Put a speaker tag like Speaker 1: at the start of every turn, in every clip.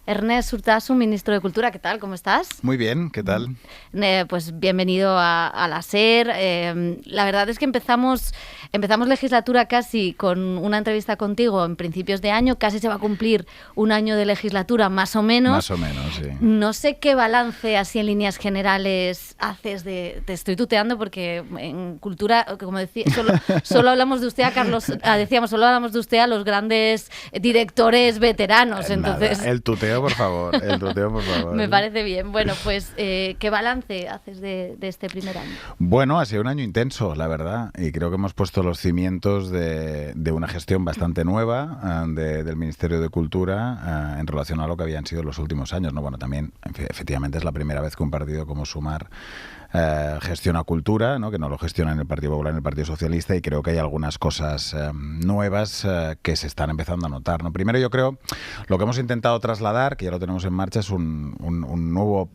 Speaker 1: Ernest Urtasun, ministro de Cultura, ¿qué tal? ¿Cómo estás?
Speaker 2: Muy bien, ¿qué tal?
Speaker 1: Pues bienvenido a la SER. La verdad es que empezamos legislatura casi con una entrevista contigo en principios de año, casi se va a cumplir un año de legislatura, más o menos.
Speaker 2: Más o menos, sí.
Speaker 1: No sé qué balance así en líneas generales haces de... Te estoy tuteando porque en cultura, como decía, solo hablamos de usted a Carlos, decíamos, solo hablamos de usted a los grandes directores veteranos, entonces...
Speaker 2: Nada, el tuteo, por favor,
Speaker 1: Me parece bien. Bueno, pues, ¿qué balance haces de este primer año?
Speaker 2: Bueno, ha sido un año intenso, la verdad, y creo que hemos puesto los cimientos de una gestión bastante nueva del Ministerio de Cultura en relación a lo que habían sido los últimos años, ¿no? Bueno, también, efectivamente, es la primera vez que un partido como Sumar gestiona cultura, ¿no? Que no lo gestiona en el Partido Popular, en el Partido Socialista, y creo que hay algunas cosas nuevas que se están empezando a notar, ¿no? Primero, yo creo, lo que hemos intentado trasladar, que ya lo tenemos en marcha, es un nuevo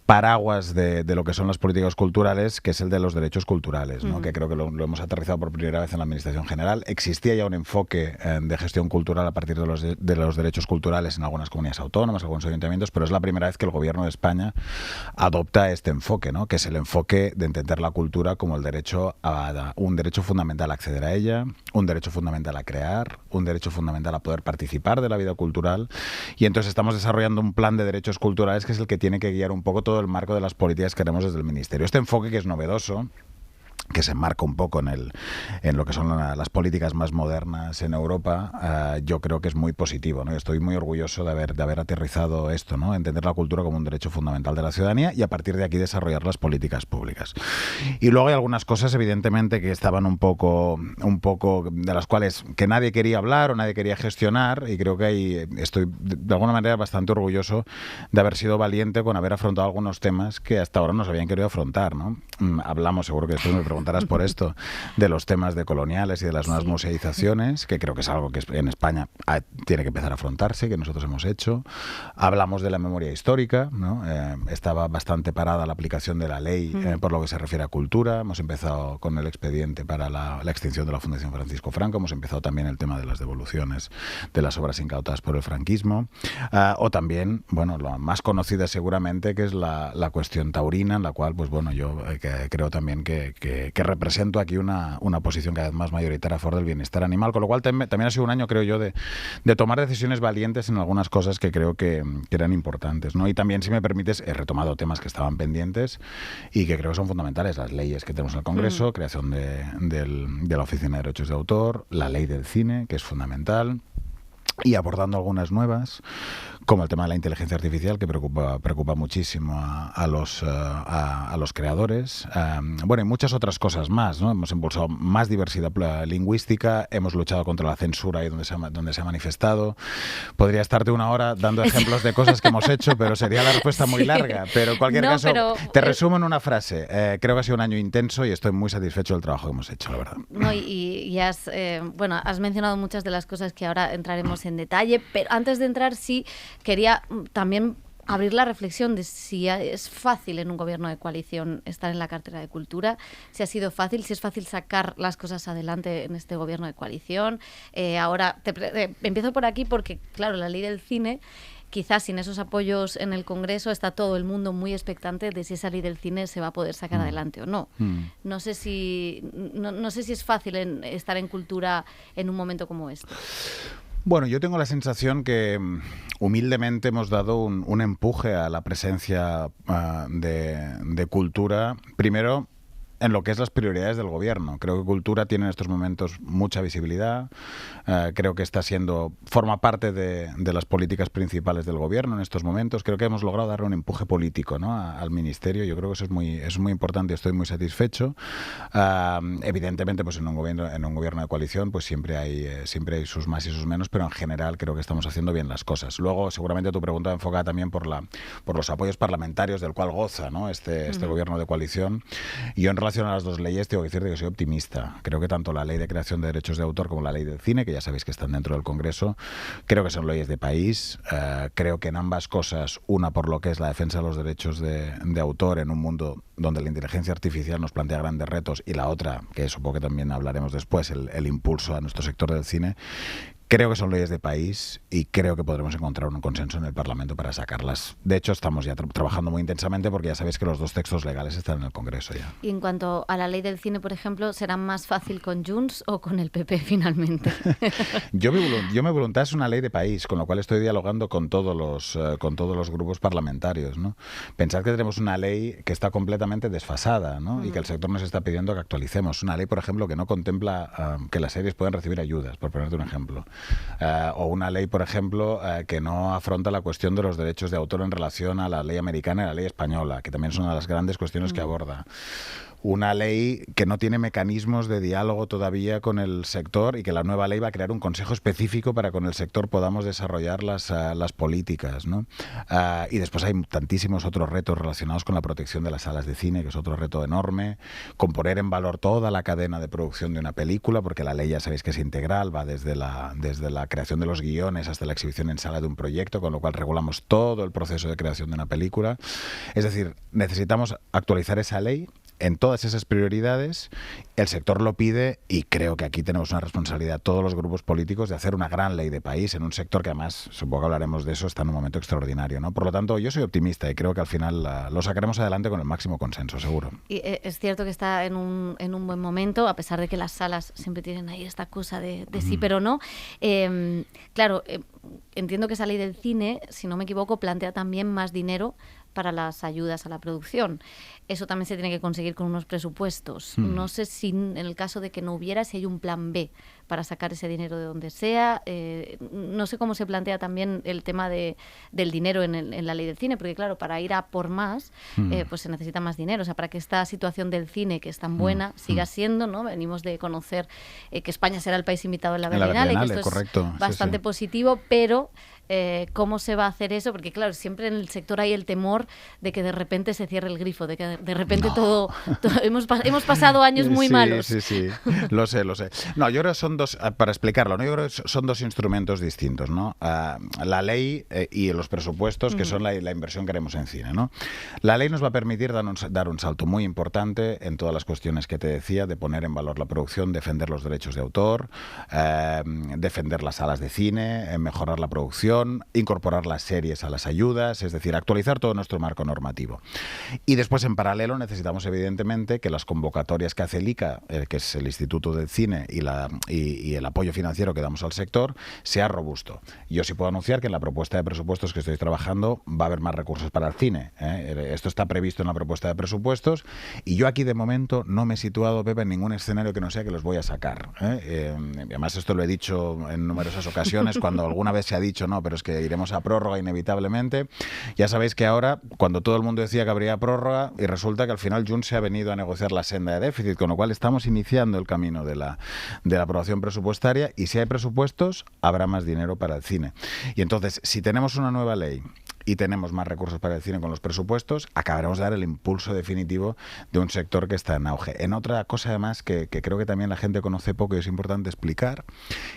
Speaker 2: paraguas de lo que son las políticas culturales, que es el de los derechos culturales, ¿no? Que creo que lo hemos aterrizado por primera vez en la Administración General. Existía ya un enfoque de gestión cultural a partir de los derechos culturales en algunas comunidades autónomas, algunos ayuntamientos, pero es la primera vez que el Gobierno de España adopta este enfoque, ¿no? Que es el enfoque de entender la cultura como el derecho un derecho fundamental a acceder a ella, un derecho fundamental a crear, un derecho fundamental a poder participar de la vida cultural, y entonces estamos desarrollando un plan de derechos culturales que es el que tiene que guiar un poco todo el marco de las políticas que haremos desde el Ministerio. Este enfoque, que es novedoso, que se enmarca un poco en lo que son las políticas más modernas en Europa, yo creo que es muy positivo, ¿no? Estoy muy orgulloso de haber aterrizado esto, ¿no? Entender la cultura como un derecho fundamental de la ciudadanía y a partir de aquí desarrollar las políticas públicas. Y luego hay algunas cosas, evidentemente, que estaban un poco de las cuales que nadie quería hablar o nadie quería gestionar, y creo que ahí estoy de alguna manera bastante orgulloso de haber sido valiente con haber afrontado algunos temas que hasta ahora no se habían querido afrontar, ¿no? Hablamos, seguro que después me preguntarás por esto, de los temas de coloniales y de las nuevas museizaciones, que creo que es algo que en España tiene que empezar a afrontarse, que nosotros hemos hecho. Hablamos de la memoria histórica, ¿no? Estaba bastante parada la aplicación de la ley por lo que se refiere a cultura. Hemos empezado con el expediente para la extinción de la Fundación Francisco Franco. Hemos empezado también el tema de las devoluciones de las obras incautadas por el franquismo. O también, bueno, la más conocida seguramente, que es la cuestión taurina, en la cual, pues bueno, yo creo también que represento aquí una posición cada vez más mayoritaria a favor del bienestar animal, con lo cual también ha sido un año, creo yo, de tomar decisiones valientes en algunas cosas que creo que eran importantes, ¿no? Y también, si me permites, he retomado temas que estaban pendientes y que creo que son fundamentales: las leyes que tenemos en el Congreso, creación de la Oficina de Derechos de Autor, la ley del cine, que es fundamental, y abordando algunas nuevas, como el tema de la inteligencia artificial, que preocupa muchísimo a los creadores. Bueno, y muchas otras cosas más, ¿no? Hemos impulsado más diversidad lingüística, hemos luchado contra la censura ahí donde se ha manifestado. Podría estarte una hora dando ejemplos de cosas que hemos hecho, pero sería la respuesta muy larga. Pero en cualquier caso, te resumo en una frase. Creo que ha sido un año intenso y estoy muy satisfecho del trabajo que hemos hecho, la verdad.
Speaker 1: No, y has mencionado muchas de las cosas que ahora entraremos en detalle, pero antes de entrar quería también abrir la reflexión de si es fácil en un gobierno de coalición estar en la cartera de Cultura, si ha sido fácil, si es fácil sacar las cosas adelante en este gobierno de coalición. Ahora, empiezo por aquí porque, claro, la ley del cine, quizás sin esos apoyos en el Congreso, está todo el mundo muy expectante de si esa ley del cine se va a poder sacar adelante o no. No sé si es fácil estar en cultura en un momento como este.
Speaker 2: Bueno, yo tengo la sensación que humildemente hemos dado un empuje a la presencia de cultura, primero en lo que es las prioridades del gobierno. Creo que cultura tiene en estos momentos mucha visibilidad. Creo que forma parte de las políticas principales del gobierno en estos momentos. Creo que hemos logrado darle un empuje político, ¿no?, al ministerio. Yo creo que eso es muy importante y estoy muy satisfecho. Evidentemente, pues en un gobierno de coalición, pues siempre hay sus más y sus menos, pero en general creo que estamos haciendo bien las cosas. Luego, seguramente tu pregunta va enfocada también por los apoyos parlamentarios del cual goza, ¿no?, este gobierno de coalición. Y yo, en relación a las dos leyes, tengo que decirte que soy optimista. Creo que tanto la ley de creación de derechos de autor como la ley del cine, que ya sabéis que están dentro del Congreso, creo que son leyes de país. Creo que en ambas cosas, una por lo que es la defensa de los derechos de autor en un mundo donde la inteligencia artificial nos plantea grandes retos, y la otra, que supongo que también hablaremos después, el impulso a nuestro sector del cine, Creo que son leyes de país y creo que podremos encontrar un consenso en el Parlamento para sacarlas. De hecho, estamos ya trabajando muy intensamente porque ya sabéis que los 2 textos legales están en el Congreso ya.
Speaker 1: Y en cuanto a la ley del cine, por ejemplo, ¿será más fácil con Junts o con el PP finalmente?
Speaker 2: Yo mi voluntad es una ley de país, con lo cual estoy dialogando con todos los grupos parlamentarios, ¿no? Pensad que tenemos una ley que está completamente desfasada, ¿no? Y que el sector nos está pidiendo que actualicemos. Una ley, por ejemplo, que no contempla que las series puedan recibir ayudas, por ponerte un ejemplo. O una ley, por ejemplo, que no afronta la cuestión de los derechos de autor en relación a la ley americana y la ley española, que también es una de las grandes cuestiones que aborda. Una ley que no tiene mecanismos de diálogo todavía con el sector y que la nueva ley va a crear un consejo específico para con el sector podamos desarrollar las políticas, ¿no? Y después hay tantísimos otros retos relacionados con la protección de las salas de cine, que es otro reto enorme, con poner en valor toda la cadena de producción de una película, porque la ley ya sabéis que es integral, va desde la creación de los guiones hasta la exhibición en sala de un proyecto, con lo cual regulamos todo el proceso de creación de una película. Es decir, necesitamos actualizar esa ley en todas esas prioridades. El sector lo pide y creo que aquí tenemos una responsabilidad todos los grupos políticos de hacer una gran ley de país en un sector que además, supongo que hablaremos de eso, está en un momento extraordinario, ¿no? Por lo tanto, yo soy optimista y creo que al final lo sacaremos adelante con el máximo consenso, seguro.
Speaker 1: Y es cierto que está en un buen momento, a pesar de que las salas siempre tienen ahí esta cosa de sí pero no. Claro, entiendo que esa ley del cine, si no me equivoco, plantea también más dinero para las ayudas a la producción. Eso también se tiene que conseguir con unos presupuestos. No sé si en el caso de que no hubiera, si hay un plan B para sacar ese dinero de donde sea. No sé cómo se plantea también el tema del dinero en la ley del cine, porque claro, para ir a por más, pues se necesita más dinero. O sea, para que esta situación del cine, que es tan buena, siga siendo, ¿no? Venimos de conocer que España será el país invitado en la Berlinale, que esto
Speaker 2: correcto,
Speaker 1: es bastante positivo, pero ¿cómo se va a hacer eso? Porque claro, siempre en el sector hay el temor de que de repente se cierre el grifo, de que de repente todo hemos pasado años muy malos.
Speaker 2: Sí, lo sé. No, yo creo que son dos, para explicarlo, ¿no? Yo creo que son dos instrumentos distintos, ¿no? La ley y los presupuestos, que son la inversión que haremos en cine, ¿no? La ley nos va a permitir dar un salto muy importante en todas las cuestiones que te decía, de poner en valor la producción, defender los derechos de autor, defender las salas de cine, mejorar la producción, incorporar las series a las ayudas, es decir, actualizar todo nuestro marco normativo. Y después, en paralelo, necesitamos evidentemente que las convocatorias que hace el ICA, que es el Instituto del Cine, y el apoyo financiero que damos al sector, sea robusto. Yo sí puedo anunciar que en la propuesta de presupuestos que estoy trabajando va a haber más recursos para el cine. Esto está previsto en la propuesta de presupuestos y yo aquí de momento no me he situado, Pepe, en ningún escenario que no sea que los voy a sacar. Además, esto lo he dicho en numerosas ocasiones, cuando alguna vez se ha dicho, no, pero es que iremos a prórroga inevitablemente. Ya sabéis que ahora, cuando todo el mundo decía que habría prórroga, y resulta que al final Junts se ha venido a negociar la senda de déficit, con lo cual estamos iniciando el camino de la aprobación presupuestaria, y si hay presupuestos, habrá más dinero para el cine. Y entonces, si tenemos una nueva ley y tenemos más recursos para el cine con los presupuestos, acabaremos de dar el impulso definitivo de un sector que está en auge. En otra cosa, además, que creo que también la gente conoce poco y es importante explicar,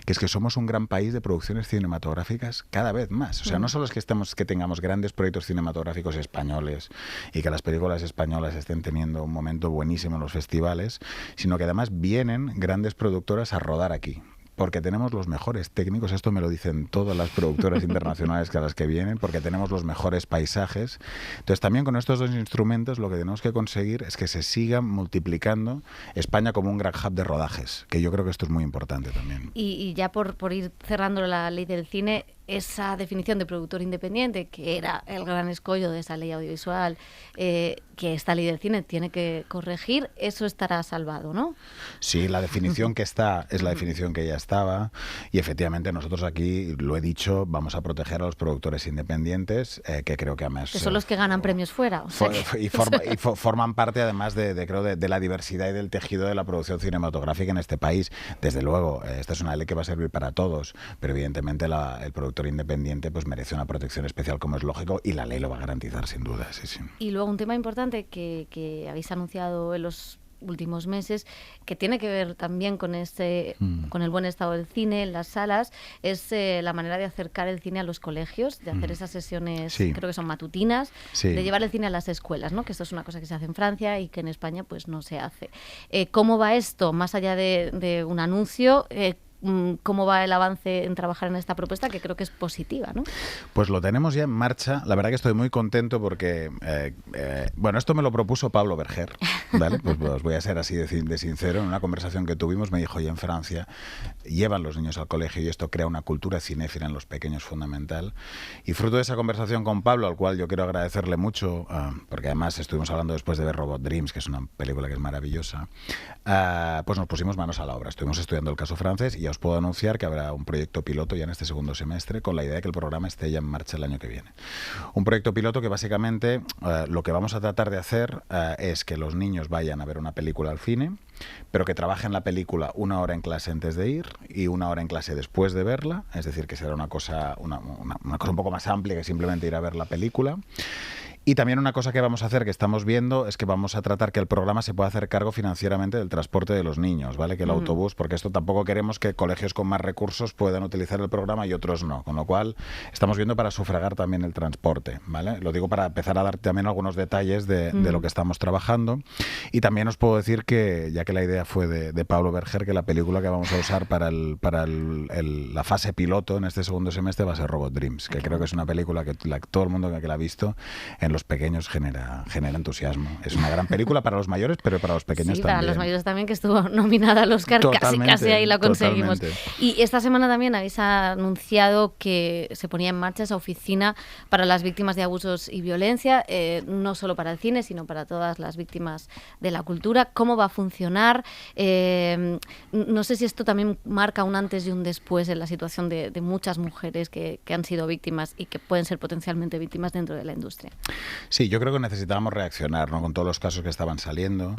Speaker 2: que es que somos un gran país de producciones cinematográficas cada vez más. O sea, no solo es que tengamos grandes proyectos cinematográficos españoles y que las películas españolas estén teniendo un momento buenísimo en los festivales, sino que además vienen grandes productoras a rodar aquí. Porque tenemos los mejores técnicos, esto me lo dicen todas las productoras internacionales a las que vienen, porque tenemos los mejores paisajes. Entonces, también con estos dos instrumentos lo que tenemos que conseguir es que se siga multiplicando España como un gran hub de rodajes, que yo creo que esto es muy importante también.
Speaker 1: Y ya por ir cerrando la ley del cine, esa definición de productor independiente, que era el gran escollo de esa ley audiovisual, que esta ley del cine tiene que corregir, eso estará salvado, ¿no?
Speaker 2: Sí, la definición que está es la definición que ya estaba, y efectivamente nosotros aquí, lo he dicho, vamos a proteger a los productores independientes, que creo que además...
Speaker 1: Que son los que ganan premios fuera. O sea
Speaker 2: forman parte además de la diversidad y del tejido de la producción cinematográfica en este país. Desde luego, esta es una ley que va a servir para todos, pero evidentemente el productor independiente pues merece una protección especial, como es lógico, y la ley lo va a garantizar sin duda. Sí.
Speaker 1: Y luego un tema importante que habéis anunciado en los últimos meses, que tiene que ver también con con el buen estado del cine en las salas, es la manera de acercar el cine a los colegios, de hacer esas sesiones, creo que son matutinas, de llevar el cine a las escuelas, ¿no? Que esto es una cosa que se hace en Francia y que en España pues no se hace. ¿Cómo va esto? Más allá de un anuncio, cómo va el avance en trabajar en esta propuesta, que creo que es positiva, ¿no?
Speaker 2: Pues lo tenemos ya en marcha. La verdad que estoy muy contento porque, bueno, esto me lo propuso Pablo Berger, ¿vale? Pues voy a ser así de sincero. En una conversación que tuvimos me dijo, y en Francia llevan los niños al colegio y esto crea una cultura cinéfila en los pequeños fundamental. Y fruto de esa conversación con Pablo, al cual yo quiero agradecerle mucho, porque además estuvimos hablando después de ver Robot Dreams, que es una película que es maravillosa, pues nos pusimos manos a la obra. Estuvimos estudiando el caso francés y ya os puedo anunciar que habrá un proyecto piloto ya en este segundo semestre con la idea de que el programa esté ya en marcha el año que viene. Un proyecto piloto que básicamente lo que vamos a tratar de hacer es que los niños vayan a ver una película al cine, pero que trabajen la película 1 hora en clase antes de ir y 1 hora en clase después de verla, es decir, que será una cosa un poco más amplia que simplemente ir a ver la película. Y también una cosa que vamos a hacer, que estamos viendo, es que vamos a tratar que el programa se pueda hacer cargo financieramente del transporte de los niños, ¿vale? Que el autobús, porque esto tampoco queremos que colegios con más recursos puedan utilizar el programa y otros no. Con lo cual, estamos viendo para sufragar también el transporte, ¿vale? Lo digo para empezar a dar también algunos detalles de lo que estamos trabajando. Y también os puedo decir que, ya que la idea fue de Pablo Berger, que la película que vamos a usar para la fase piloto en este segundo semestre va a ser Robot Dreams, que creo que es una película que todo el mundo que la ha visto en los pequeños genera entusiasmo. Es una gran película para los mayores, pero para los pequeños también.
Speaker 1: Sí, para los mayores también, que estuvo nominada al Oscar, casi ahí la conseguimos. Totalmente. Y esta semana también habéis anunciado que se ponía en marcha esa oficina para las víctimas de abusos y violencia, no solo para el cine, sino para todas las víctimas de la cultura. ¿Cómo va a funcionar? No sé si esto también marca un antes y un después en la situación de muchas mujeres que han sido víctimas y que pueden ser potencialmente víctimas dentro de la industria.
Speaker 2: Sí, yo creo que necesitábamos reaccionar, ¿no? Con todos los casos que estaban saliendo,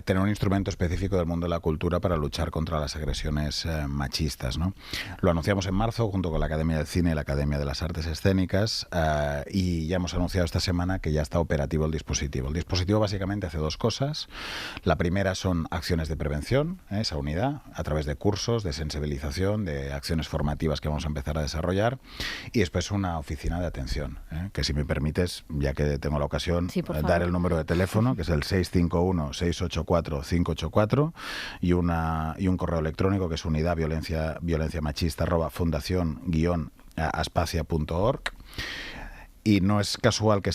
Speaker 2: tener un instrumento específico del mundo de la cultura para luchar contra las agresiones machistas, ¿no? Lo anunciamos en marzo junto con la Academia del Cine y la Academia de las Artes Escénicas y ya hemos anunciado esta semana que ya está operativo el dispositivo. El dispositivo básicamente hace 2 cosas. La primera son acciones de prevención, esa unidad, a través de cursos, de sensibilización, de acciones formativas que vamos a empezar a desarrollar, y después una oficina de atención, que si me permites, ya que tengo la ocasión, dar el número de teléfono, que es el 651-684-584, y un correo electrónico que es unidad violencia machista @fundacion-aspacia.org. Y no es casual que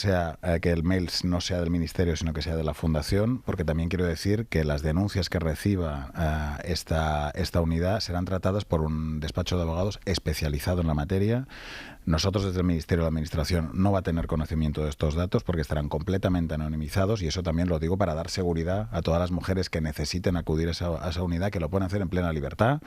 Speaker 2: el mail no sea del Ministerio, sino que sea de la Fundación, porque también quiero decir que las denuncias que reciba esta unidad serán tratadas por un despacho de abogados especializado en la materia. Nosotros desde el Ministerio de la Administración no va a tener conocimiento de estos datos porque estarán completamente anonimizados, y eso también lo digo para dar seguridad a todas las mujeres que necesiten acudir a esa unidad, que lo pueden hacer en plena libertad,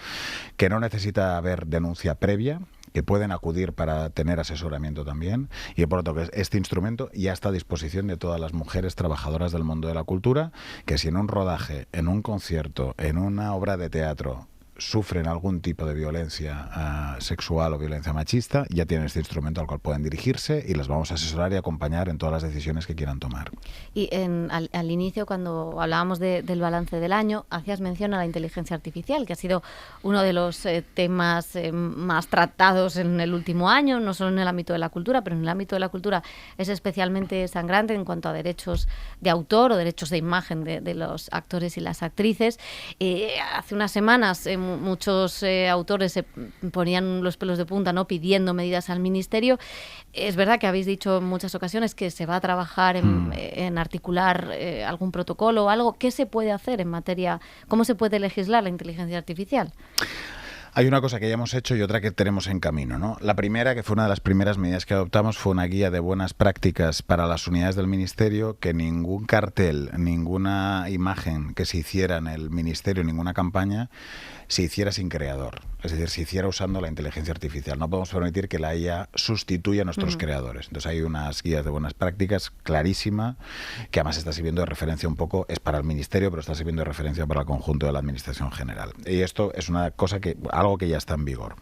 Speaker 2: que no necesita haber denuncia previa, que pueden acudir para tener asesoramiento también, y por otro que este instrumento ya está a disposición de todas las mujeres trabajadoras del mundo de la cultura, que si en un rodaje, en un concierto, en una obra de teatro sufren algún tipo de violencia sexual o violencia machista, ya tienen este instrumento al cual pueden dirigirse y las vamos a asesorar y acompañar en todas las decisiones que quieran tomar.
Speaker 1: Y al inicio, cuando hablábamos del balance del año, hacías mención a la inteligencia artificial, que ha sido uno de los temas más tratados en el último año, no solo en el ámbito de la cultura, pero en el ámbito de la cultura es especialmente sangrante en cuanto a derechos de autor o derechos de imagen de los actores y las actrices. Hace unas semanas muchos autores se ponían los pelos de punta, ¿no?, pidiendo medidas al Ministerio. Es verdad que habéis dicho en muchas ocasiones que se va a trabajar en articular algún protocolo o algo. ¿Qué se puede hacer en materia? ¿Cómo se puede legislar la inteligencia artificial?
Speaker 2: Hay una cosa que ya hemos hecho y otra que tenemos en camino, ¿no? La primera, que fue una de las primeras medidas que adoptamos, fue una guía de buenas prácticas para las unidades del Ministerio, que ningún cartel, ninguna imagen que se hiciera en el Ministerio, ninguna campaña, se hiciera sin creador. Es decir, se hiciera usando la inteligencia artificial. No podemos permitir que la IA sustituya a nuestros creadores. Entonces hay unas guías de buenas prácticas clarísima, que además está sirviendo de referencia un poco, es para el Ministerio, pero está sirviendo de referencia para el conjunto de la Administración General. Y esto es una cosa algo que ya está en vigor.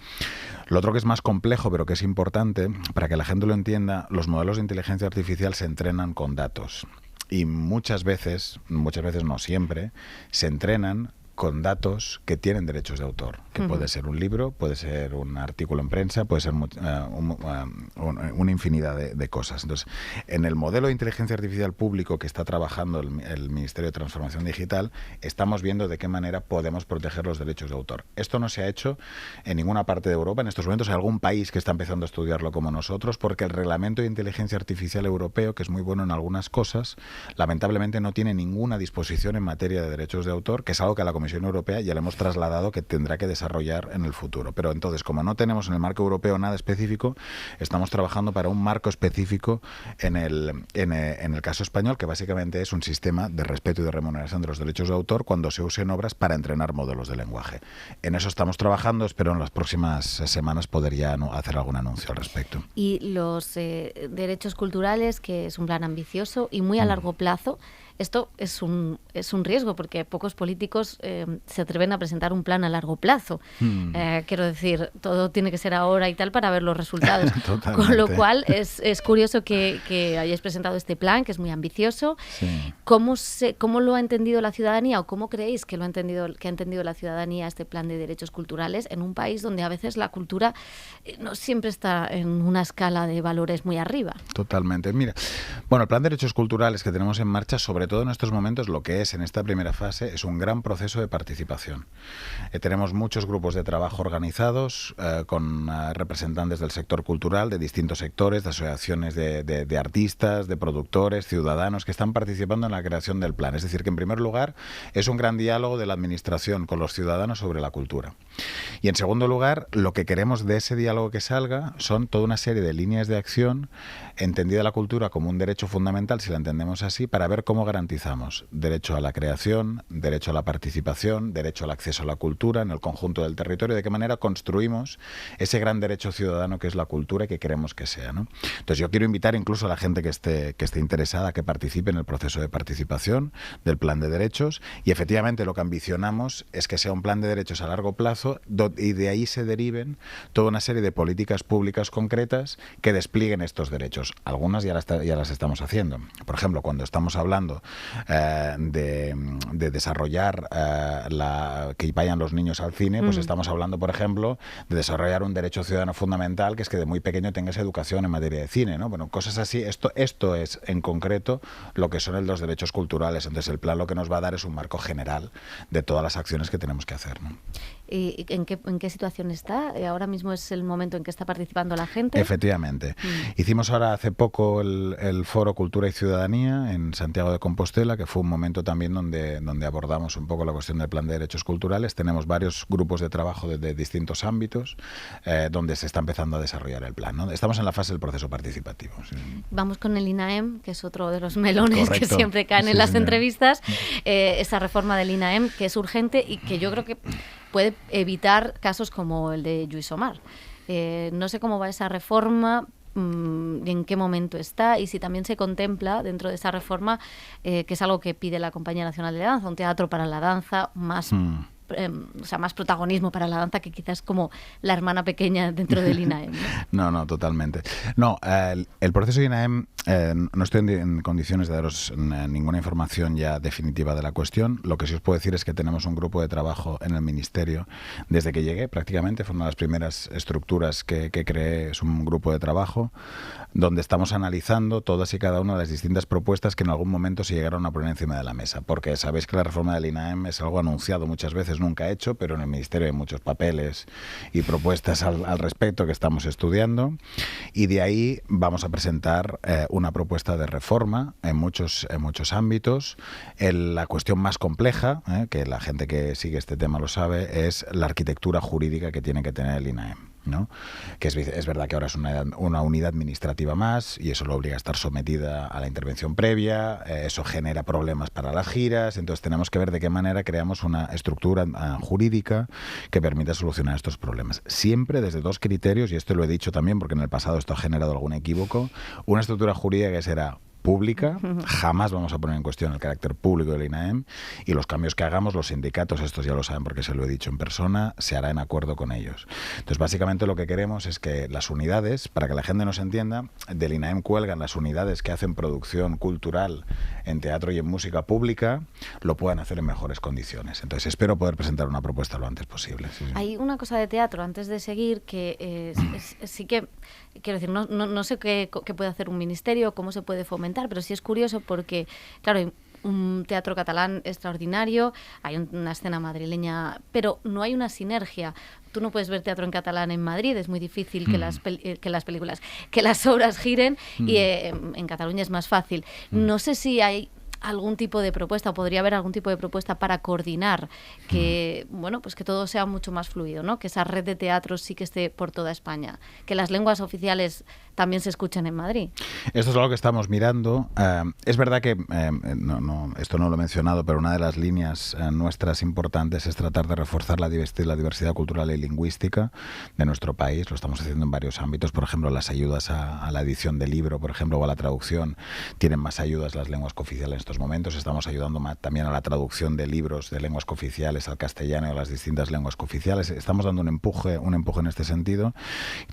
Speaker 2: Lo otro que es más complejo, pero que es importante, para que la gente lo entienda, los modelos de inteligencia artificial se entrenan con datos. Y muchas veces no siempre, se entrenan con datos que tienen derechos de autor, que puede ser un libro, puede ser un artículo en prensa, puede ser una infinidad de cosas. Entonces, en el modelo de inteligencia artificial público que está trabajando el Ministerio de Transformación Digital, estamos viendo de qué manera podemos proteger los derechos de autor. Esto no se ha hecho en ninguna parte de Europa. En estos momentos hay algún país que está empezando a estudiarlo como nosotros, porque el reglamento de inteligencia artificial europeo, que es muy bueno en algunas cosas, lamentablemente no tiene ninguna disposición en materia de derechos de autor, que es algo que a la Comisión Europea ya le hemos trasladado que tendrá que desarrollar en el futuro. Pero entonces, como no tenemos en el marco europeo nada específico, estamos trabajando para un marco específico en el caso español, que básicamente es un sistema de respeto y de remuneración de los derechos de autor cuando se usen obras para entrenar modelos de lenguaje. En eso estamos trabajando, espero en las próximas semanas poder ya hacer algún anuncio al respecto.
Speaker 1: Y los derechos culturales, que es un plan ambicioso y muy a largo plazo, esto es un riesgo porque pocos políticos se atreven a presentar un plan a largo plazo. Quiero decir, todo tiene que ser ahora y tal para ver los resultados. Con lo cual es curioso que hayáis presentado este plan, que es muy ambicioso.
Speaker 2: Sí.
Speaker 1: ¿Cómo lo ha entendido la ciudadanía o cómo creéis que ha entendido la ciudadanía este plan de derechos culturales en un país donde a veces la cultura no siempre está en una escala de valores muy arriba?
Speaker 2: Totalmente. Mira, bueno, el plan de derechos culturales que tenemos en marcha, sobre todo en estos momentos, lo que es en esta primera fase es un gran proceso de participación. Tenemos muchos grupos de trabajo organizados con representantes del sector cultural, de distintos sectores, de asociaciones de artistas, de productores, ciudadanos que están participando en la creación del plan. Es decir, que en primer lugar es un gran diálogo de la administración con los ciudadanos sobre la cultura. Y en segundo lugar, lo que queremos de ese diálogo que salga son toda una serie de líneas de acción entendida la cultura como un derecho fundamental, si la entendemos así, para ver cómo garantizamos derecho a la creación, derecho a la participación, derecho al acceso a la cultura en el conjunto del territorio, de qué manera construimos ese gran derecho ciudadano que es la cultura y que queremos que sea, ¿no? Entonces yo quiero invitar incluso a la gente que esté interesada a que participe en el proceso de participación del plan de derechos, y efectivamente lo que ambicionamos es que sea un plan de derechos a largo plazo y de ahí se deriven toda una serie de políticas públicas concretas que desplieguen estos derechos. Algunas ya las estamos haciendo. Por ejemplo, cuando estamos hablando de desarrollar que vayan los niños al cine, pues estamos hablando, por ejemplo, de desarrollar un derecho ciudadano fundamental, que es que de muy pequeño tengas educación en materia de cine, ¿no? Bueno, cosas así. Esto es en concreto lo que son los derechos culturales. Entonces el plan lo que nos va a dar es un marco general de todas las acciones que tenemos que hacer, ¿no?
Speaker 1: ¿Y en qué situación está? ¿Ahora mismo es el momento en que está participando la gente?
Speaker 2: Efectivamente. Hicimos ahora hace poco el Foro Cultura y Ciudadanía en Santiago de Compostela, que fue un momento también donde abordamos un poco la cuestión del plan de derechos culturales. Tenemos varios grupos de trabajo de distintos ámbitos donde se está empezando a desarrollar el plan, ¿no? Estamos en la fase del proceso participativo. Sí.
Speaker 1: Vamos con el INAEM, que es otro de los melones
Speaker 2: Correcto.
Speaker 1: que siempre caen en las entrevistas. Esa reforma del INAEM, que es urgente y que yo creo que puede evitar casos como el de Lluís Omar. No sé cómo va esa reforma, en qué momento está y si también se contempla dentro de esa reforma, que es algo que pide la Compañía Nacional de Danza, un teatro para la danza más... más protagonismo para la danza, que quizás como la hermana pequeña dentro del INAEM, ¿no?
Speaker 2: No, totalmente. No, el proceso de INAEM, no estoy en condiciones de daros ninguna información ya definitiva de la cuestión. Lo que sí os puedo decir es que tenemos un grupo de trabajo en el Ministerio desde que llegué, prácticamente. Fue una de las primeras estructuras que creé. Es un grupo de trabajo donde estamos analizando todas y cada una de las distintas propuestas que en algún momento se llegaron a poner encima de la mesa. Porque sabéis que la reforma del INAEM es algo anunciado muchas veces, nunca hecho, pero en el Ministerio hay muchos papeles y propuestas al respecto que estamos estudiando, y de ahí vamos a presentar una propuesta de reforma en muchos ámbitos. La cuestión más compleja, que la gente que sigue este tema lo sabe, es la arquitectura jurídica que tiene que tener el INAEM, ¿no? Que es verdad que ahora es una unidad administrativa más y eso lo obliga a estar sometida a la intervención previa, eso genera problemas para las giras, entonces tenemos que ver de qué manera creamos una estructura jurídica que permita solucionar estos problemas. Siempre desde dos criterios, y esto lo he dicho también porque en el pasado esto ha generado algún equívoco: una estructura jurídica que será pública, jamás vamos a poner en cuestión el carácter público del INAEM, y los cambios que hagamos, los sindicatos, estos ya lo saben porque se lo he dicho en persona, se hará en acuerdo con ellos. Entonces, básicamente lo que queremos es que las unidades, para que la gente nos entienda, del INAEM cuelgan las unidades que hacen producción cultural en teatro y en música pública, lo puedan hacer en mejores condiciones. Entonces, espero poder presentar una propuesta lo antes posible. Sí.
Speaker 1: Hay una cosa de teatro, antes de seguir, que sí que, quiero decir, no sé qué puede hacer un ministerio, cómo se puede fomentar, pero sí es curioso porque, claro, hay un teatro catalán extraordinario, hay una escena madrileña, pero no hay una sinergia. Tú no puedes ver teatro en catalán en Madrid, es muy difícil que las obras giren, y en Cataluña es más fácil. No sé si hay algún tipo de propuesta, o podría haber algún tipo de propuesta para coordinar que, bueno, pues que todo sea mucho más fluido, ¿no? Que esa red de teatros sí que esté por toda España, que las lenguas oficiales también se escuchen en Madrid.
Speaker 2: Esto es algo que estamos mirando. Es verdad que, esto no lo he mencionado, pero una de las líneas nuestras importantes es tratar de reforzar la diversidad cultural y lingüística de nuestro país. Lo estamos haciendo en varios ámbitos. Por ejemplo, las ayudas a la edición de libro, por ejemplo, o a la traducción, tienen más ayudas las lenguas cooficiales en estos momentos. Estamos ayudando también a la traducción de libros de lenguas cooficiales al castellano y a las distintas lenguas cooficiales. Estamos dando un empuje en este sentido.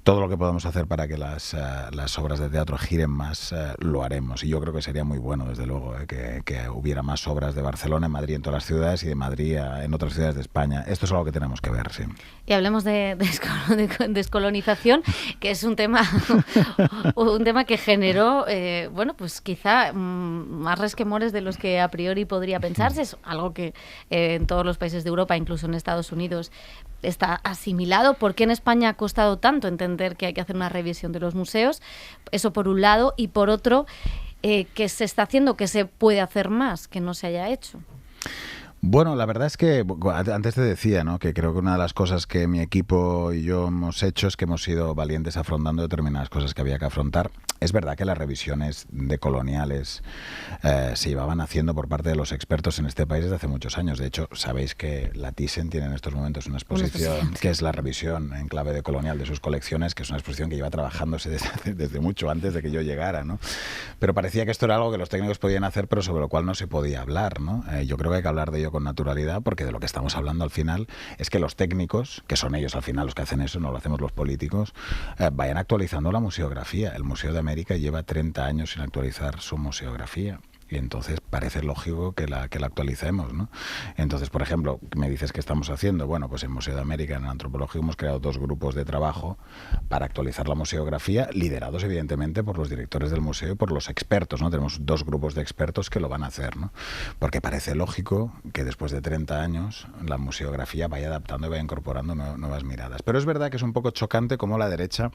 Speaker 2: Todo lo que podamos hacer para que las obras de teatro giren más, lo haremos. Y yo creo que sería muy bueno, desde luego, que hubiera más obras de Barcelona en Madrid, en todas las ciudades, y de Madrid en otras ciudades de España. Esto es algo que tenemos que ver, sí.
Speaker 1: Y hablemos de descolonización, que es un tema que generó, bueno, pues quizá más resquemores de los que a priori podría pensarse. Es algo que en todos los países de Europa, incluso en Estados Unidos, está asimilado. ¿Por qué en España ha costado tanto entender que hay que hacer una revisión de los museos? Eso por un lado. Y por otro, ¿qué se está haciendo? ¿Qué se puede hacer más que no se haya hecho?
Speaker 2: Bueno, la verdad es que antes te decía, ¿no?, que creo que una de las cosas que mi equipo y yo hemos hecho es que hemos sido valientes afrontando determinadas cosas que había que afrontar. Es verdad que las revisiones decoloniales se llevaban haciendo por parte de los expertos en este país desde hace muchos años. De hecho, sabéis que la Thyssen tiene en estos momentos una exposición que es la revisión en clave decolonial de sus colecciones, que es una exposición que lleva trabajándose desde mucho antes de que yo llegara, ¿no? Pero parecía que esto era algo que los técnicos podían hacer, pero sobre lo cual no se podía hablar, ¿no? Yo creo que hay que hablar de ello con naturalidad, porque de lo que estamos hablando al final es que los técnicos, que son ellos al final los que hacen eso, no lo hacemos los políticos, vayan actualizando la museografía. El Museo de América lleva 30 años sin actualizar su museografía. Y entonces parece lógico que la actualicemos, ¿no? Entonces, por ejemplo, me dices qué estamos haciendo. Bueno, pues en Museo de América, en Antropología, hemos creado 2 grupos de trabajo para actualizar la museografía, liderados evidentemente por los directores del museo y por los expertos, ¿no? Tenemos 2 grupos de expertos que lo van a hacer, ¿no? Porque parece lógico que después de 30 años la museografía vaya adaptando y vaya incorporando nuevas miradas. Pero es verdad que es un poco chocante cómo la derecha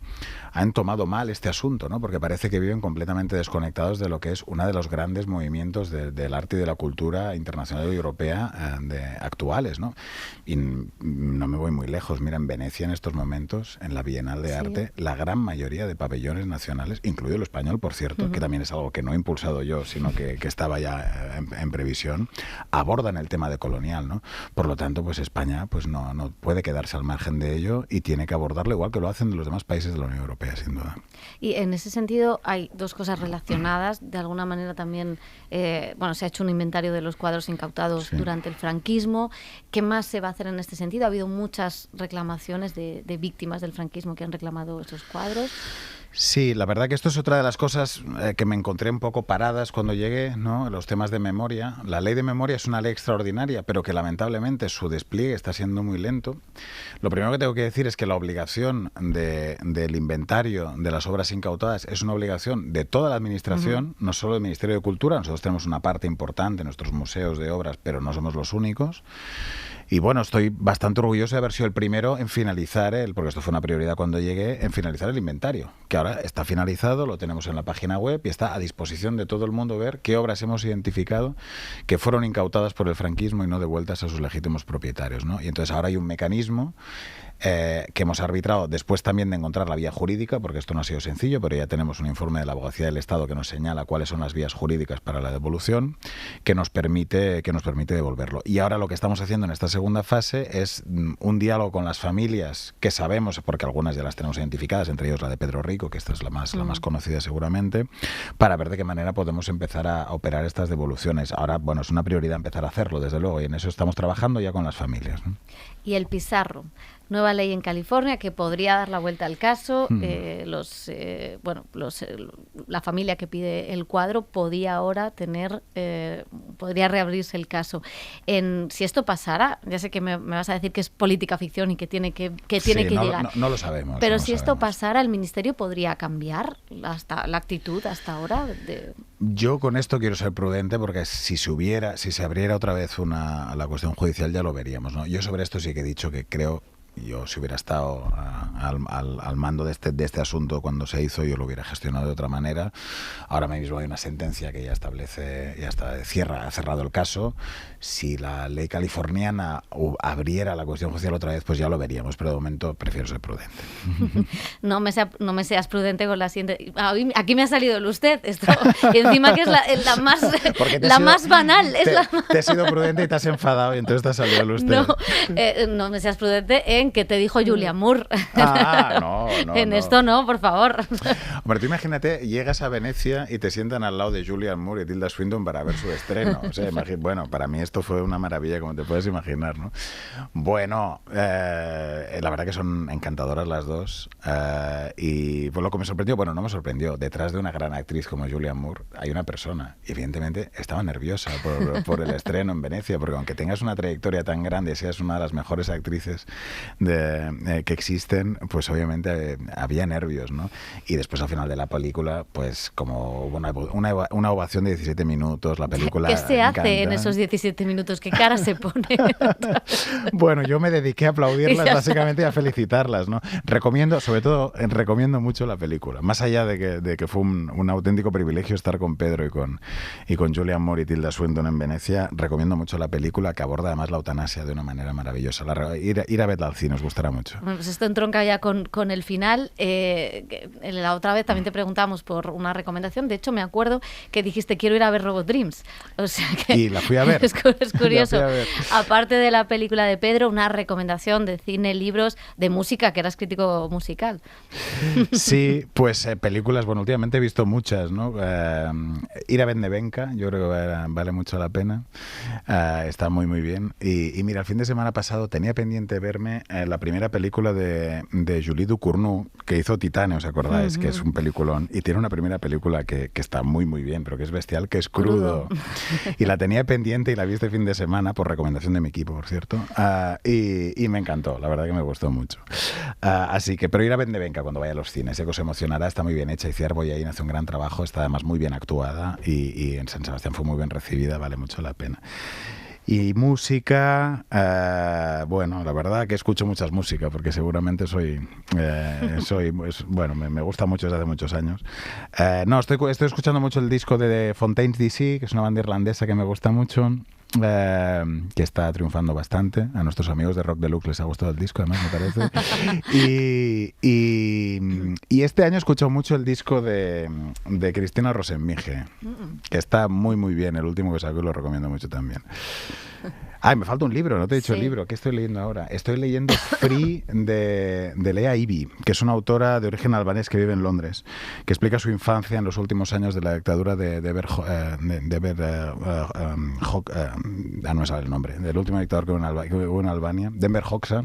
Speaker 2: ha tomado mal este asunto, ¿no? Porque parece que viven completamente desconectados de lo que es una de los grandes movimientos del arte y de la cultura internacional y europea actuales, ¿no? Y no me voy muy lejos. Mira, en Venecia en estos momentos, en la Bienal de Arte, la gran mayoría de pabellones nacionales, incluido el español, por cierto, que también es algo que no he impulsado yo, sino que estaba ya en previsión, abordan el tema decolonial, ¿no? Por lo tanto, pues España pues no puede quedarse al margen de ello y tiene que abordarlo igual que lo hacen los demás países de la Unión Europea, sin duda.
Speaker 1: Y en ese sentido hay 2 cosas relacionadas. De alguna manera también bueno, se ha hecho un inventario de los cuadros incautados durante el franquismo. ¿Qué más se va a hacer en este sentido? Ha habido muchas reclamaciones de víctimas del franquismo que han reclamado esos cuadros.
Speaker 2: Sí, la verdad que esto es otra de las cosas que me encontré un poco paradas cuando llegué, ¿no? Los temas de memoria. La ley de memoria es una ley extraordinaria, pero que lamentablemente su despliegue está siendo muy lento. Lo primero que tengo que decir es que la obligación del inventario de las obras incautadas es una obligación de toda la administración, no solo del Ministerio de Cultura. Nosotros tenemos una parte importante en nuestros museos de obras, pero no somos los únicos. Y bueno, estoy bastante orgulloso de haber sido el primero en finalizar, porque esto fue una prioridad cuando llegué, en finalizar el inventario, que ahora está finalizado, lo tenemos en la página web y está a disposición de todo el mundo ver qué obras hemos identificado que fueron incautadas por el franquismo y no devueltas a sus legítimos propietarios, ¿no? Y entonces ahora hay un mecanismo que hemos arbitrado después también de encontrar la vía jurídica, porque esto no ha sido sencillo, pero ya tenemos un informe de la Abogacía del Estado que nos señala cuáles son las vías jurídicas para la devolución, que nos permite devolverlo. Y ahora lo que estamos haciendo en esta segunda fase es un diálogo con las familias que sabemos, porque algunas ya las tenemos identificadas, entre ellos la de Pedro Rico, que esta es la más conocida seguramente, para ver de qué manera podemos empezar a operar estas devoluciones. Ahora, bueno, es una prioridad empezar a hacerlo, desde luego, y en eso estamos trabajando ya con las familias, ¿no?
Speaker 1: Y el Pizarro, nueva ley en California que podría dar la vuelta al caso. La familia que pide el cuadro podría reabrirse el caso. Si esto pasara, ya sé que me vas a decir que es política ficción y que tiene que llegar.
Speaker 2: No lo sabemos.
Speaker 1: Pero si esto pasara, ¿el Ministerio podría cambiar la actitud hasta ahora?
Speaker 2: Yo con esto quiero ser prudente porque si se abriera otra vez la cuestión judicial ya lo veríamos, ¿no? Yo sobre esto sí que he dicho que creo, yo si hubiera estado al mando de este asunto cuando se hizo, yo lo hubiera gestionado de otra manera. Ahora mismo hay una sentencia que ya establece, ha cerrado el caso. Si la ley californiana abriera la cuestión judicial otra vez, pues ya lo veríamos, pero de momento prefiero ser prudente.
Speaker 1: No me seas prudente con la siguiente. Aquí me ha salido el usted, esto, encima que es la más banal.
Speaker 2: Te has sido prudente y te has enfadado y entonces te ha salido el usted.
Speaker 1: No me seas prudente en que te dijo Julianne Moore.
Speaker 2: No.
Speaker 1: Esto no, por favor.
Speaker 2: Hombre, tú imagínate, llegas a Venecia y te sientan al lado de Julianne Moore y Tilda Swinton para ver su estreno. O sea, bueno, para mí esto fue una maravilla, como te puedes imaginar, ¿no? Bueno, la verdad que son encantadoras las dos. Y pues lo que me sorprendió, bueno, no me sorprendió, detrás de una gran actriz como Julianne Moore hay una persona. Y evidentemente estaba nerviosa por el estreno en Venecia, porque aunque tengas una trayectoria tan grande, seas una de las mejores actrices que existen, pues obviamente había nervios, ¿no? Y después al final de la película, pues como una ovación de 17 minutos, la película
Speaker 1: ¿Qué se hace en esos 17 minutos? ¿Qué cara se pone?
Speaker 2: Bueno, yo me dediqué a aplaudirlas básicamente y a felicitarlas, ¿no? Recomiendo mucho la película, más allá de que fue un auténtico privilegio estar con Pedro y con Julianne Moore y Tilda Swinton en Venecia. Recomiendo mucho la película, que aborda además la eutanasia de una manera maravillosa. Ir a verla al cine os gustará mucho.
Speaker 1: Bueno, pues esto entronca ya con el final. La otra vez también te preguntamos por una recomendación. De hecho, me acuerdo que dijiste quiero ir a ver Robot Dreams. O sea que
Speaker 2: y la fui a ver.
Speaker 1: Es curioso. Aparte de la película de Pedro, una recomendación de cine, libros, de música, que eras crítico musical.
Speaker 2: Sí, pues películas, bueno, últimamente he visto muchas, ¿no? Ir a Bendebenca, yo creo que vale mucho la pena. Está muy, muy bien. Y mira, el fin de semana pasado tenía pendiente verme la primera película de Julie Ducournau, que hizo Titane, ¿os acordáis? Que es un peliculón. Y tiene una primera película que está muy, muy bien, pero que es bestial, que es Crudo. Y la tenía pendiente y la vi este fin de semana, por recomendación de mi equipo, por cierto. Y me encantó, la verdad que me gustó mucho. Así que, pero ir a Bendebenca cuando vaya a los cines, sé que os emocionará, está muy bien hecha. Iciar Boyain hace un gran trabajo, está además muy bien actuada y en San Sebastián fue muy bien recibida, vale mucho la pena. Y música, bueno, la verdad que escucho muchas músicas porque seguramente me gusta mucho desde hace muchos años. Estoy escuchando mucho el disco de Fontaines DC, que es una banda irlandesa que me gusta mucho. Que está triunfando bastante. A nuestros amigos de Rock Deluxe les ha gustado el disco, además, me parece. Y este año he escuchado mucho el disco de Cristina Rosenmige, que está muy, muy bien. El último que sacó lo recomiendo mucho también. Me falta un libro, no te he dicho el libro. ¿Qué estoy leyendo ahora? Estoy leyendo Free de Lea Ivy, que es una autora de origen albanés que vive en Londres, que explica su infancia en los últimos años de la dictadura no me sale el nombre, del último dictador que hubo en Albania, de Enver Hoxha,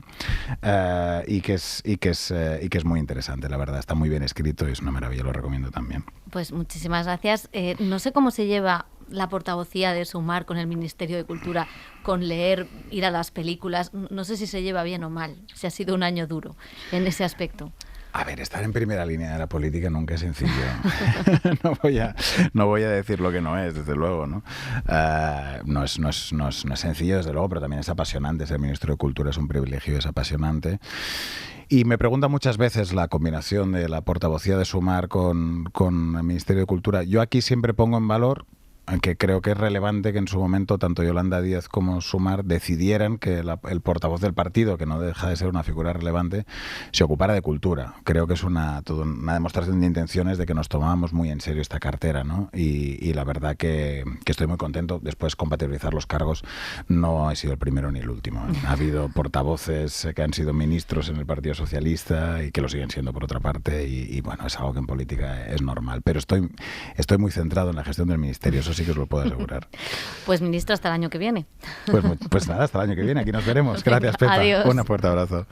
Speaker 2: y que es muy interesante, la verdad. Está muy bien escrito y es una maravilla, lo recomiendo también.
Speaker 1: Pues muchísimas gracias. No sé cómo se lleva la portavocía de Sumar con el Ministerio de Cultura, con leer, ir a las películas. No sé si se lleva bien o mal, si ha sido un año duro en ese aspecto.
Speaker 2: A ver, estar en primera línea de la política nunca es sencillo. No voy a decir lo que no es, desde luego, ¿no? No es sencillo, desde luego, pero también es apasionante. Ser ministro de Cultura es un privilegio, es apasionante. Y me pregunta muchas veces la combinación de la portavocía de Sumar con el Ministerio de Cultura. Yo aquí siempre pongo en valor que creo que es relevante que en su momento tanto Yolanda Díaz como Sumar decidieran que el portavoz del partido, que no deja de ser una figura relevante, se ocupara de cultura. Creo que es una demostración de intenciones de que nos tomábamos muy en serio esta cartera, ¿no? Y la verdad que estoy muy contento. Después, compatibilizar los cargos, no he sido el primero ni el último. Ha habido portavoces que han sido ministros en el Partido Socialista y que lo siguen siendo por otra parte, y bueno, es algo que en política es normal. Pero estoy muy centrado en la gestión del ministerio, eso sí que os lo puedo asegurar.
Speaker 1: Pues ministro, hasta el año que viene.
Speaker 2: Pues nada, hasta el año que viene, aquí nos veremos. Gracias, Pepa.
Speaker 1: Adiós.
Speaker 2: Un fuerte abrazo.